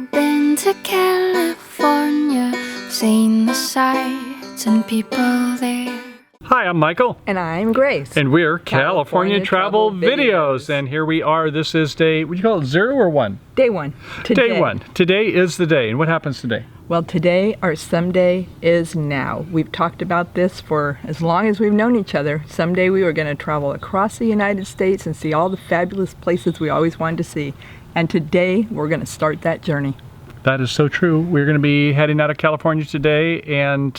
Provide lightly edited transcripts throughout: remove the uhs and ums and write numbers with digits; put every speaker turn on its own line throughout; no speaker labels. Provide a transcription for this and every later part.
I've been to California, seen the sights and people there.
Hi, I'm Michael.
And I'm Grace.
And we're California Travel Videos. And here we are. This is day, would you call it 0 or 1?
Day 1. Today.
Day 1. Today is the day. And what happens today?
Well, today, or someday, is now. We've talked about this for as long as we've known each other. Someday we were going to travel across the United States and see all the fabulous places we always wanted to see. And today, we're going to start that journey.
That is so true. We're going to be heading out of California today, and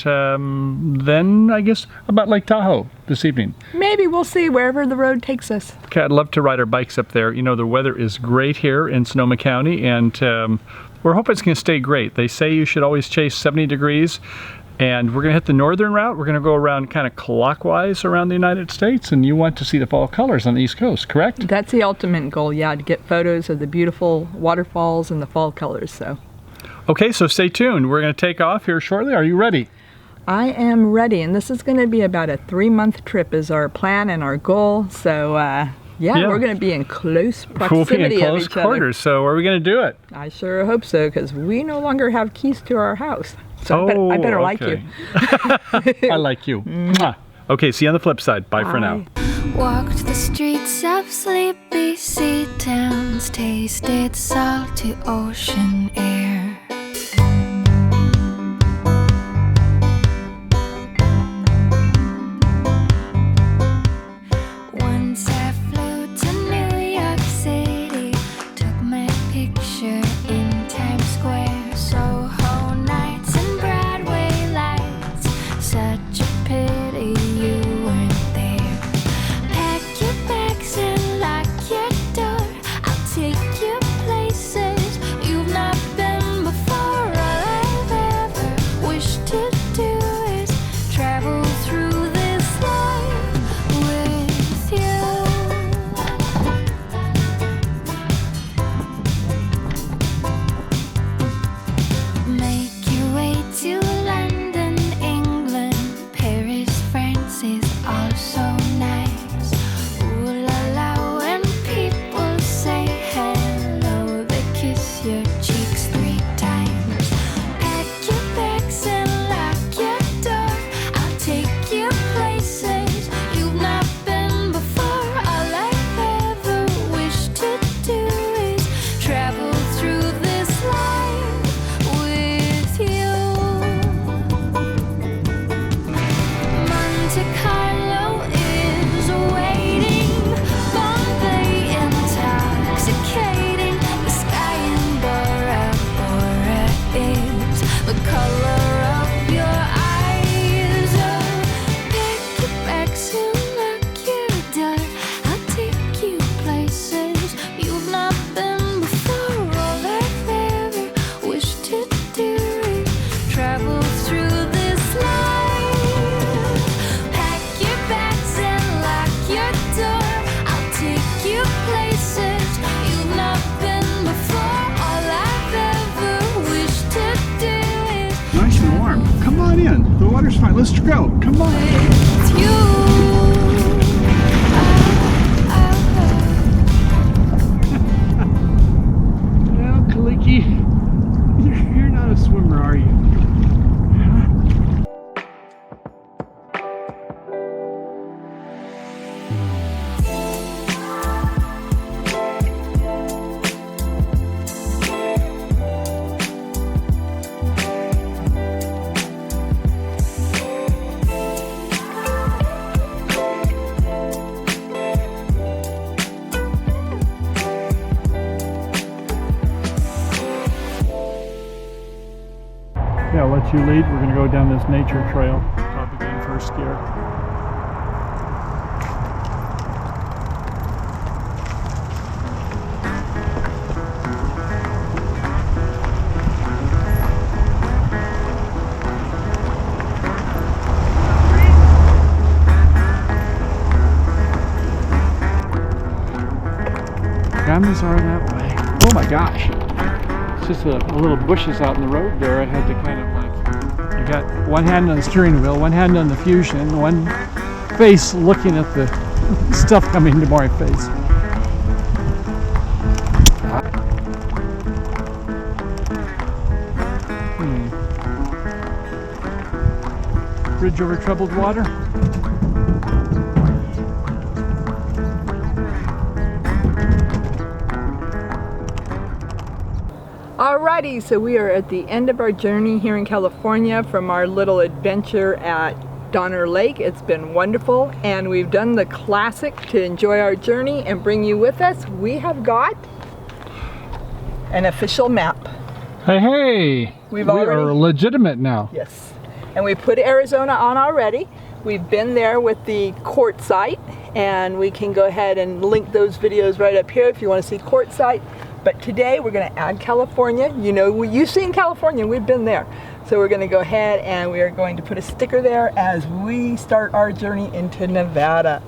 then I guess about Lake Tahoe this evening.
Maybe we'll see wherever the road takes us.
Okay, I'd love to ride our bikes up there. You know, the weather is great here in Sonoma County, and we're hoping it's going to stay great. They say you should always chase 70 degrees, and we're going to hit the northern route. We're going to go around kind of clockwise around the United States, and you want to see the fall colors on the East Coast, correct?
That's the ultimate goal, yeah, to get photos of the beautiful waterfalls and the fall colors, so.
Okay, so stay tuned. We're going to take off here shortly. Are you ready?
I am ready, and this is going to be about a 3-month trip is our plan and our goal. So, yeah, we're going to be in close proximity
we'll be in
of
close
each other.
quarters, so are we going to do it?
I sure hope so, because we no longer have keys to our house. So I better like you.
I like you. Mwah. Okay, see you on the flip side. Bye for now.
Walked the streets of sleepy sea towns, tasted salty ocean air. Once I flew to New York City, took my picture in Times Square. Soho nights and Broadway lights, such a pity you weren't there. Pack your bags and lock your door, I'll take you places you've not been before. All I've ever wished to do is travel through this life with you. Make your way to London, England, Paris, France is also nice. Ooh la la, when people say hello, they kiss your cheeks 3 times. Pack your bags and lock your door, I'll take you places you've not been before. All I've ever wished to do is travel through this life with you. Monte Carlo is waiting, Bombay intoxicating, the sky in Bora Bora is the color of your eyes. Oh, pack your bags and lock your door, I'll take you places you've not been before. All I've ever wished to do is travel through this life. Pack your bags and lock your door, I'll take you places you've not been before. All I've ever wished to do is
Nice and warm. Come on in. The water's fine. Let's go. Come on.
with you.
Well, Kaliki, you're not a swimmer, are you? Yeah, I'll let you lead. We're going to go down this nature trail. Probably being first gear. Cameras are that way. Oh my gosh. It's just a little bushes out in the road there. I had to kind of like, I got one hand on the steering wheel, one hand on the Fusion, one face looking at the stuff coming to my face. Bridge over troubled water.
Alrighty, so we are at the end of our journey here in California from our little adventure at Donner Lake. It's been wonderful, and we've done the classic to enjoy our journey and bring you with us. We have got an official map.
Hey, hey! We are legitimate now.
Yes, and we put Arizona on already. We've been there with the quartzite, and we can go ahead and link those videos right up here if you want to see quartzite. But today we're going to add California. You know, you've seen California, we've been there. So we're going to go ahead and we are going to put a sticker there as we start our journey into Nevada.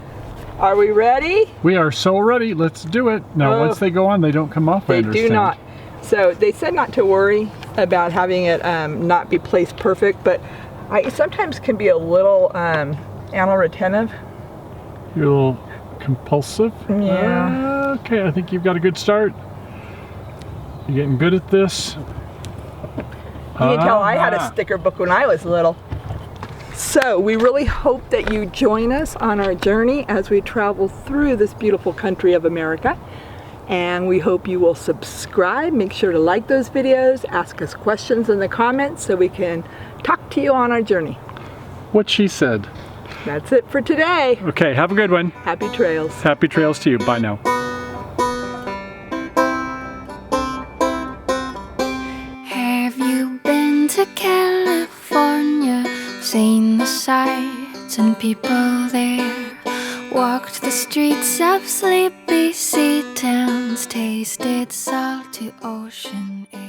Are we ready?
We are so ready. Let's do it. Now, once they go on, they don't come off, I understand.
They do not. So they said not to worry about having it not be placed perfect, but I sometimes can be a little anal retentive.
You're a little compulsive?
Yeah.
Okay, I think you've got a good start. You're getting good at this.
You can tell I had a sticker book when I was little. So we really hope that you join us on our journey as we travel through this beautiful country of America. And we hope you will subscribe. Make sure to like those videos, ask us questions in the comments so we can talk to you on our journey.
What she said.
That's it for today.
Okay, have a good one.
Happy trails.
Happy trails to you. Bye now.
Have you been to California? Seen the sights and people there? Walked the streets of sleepy sea towns, tasted salty ocean air.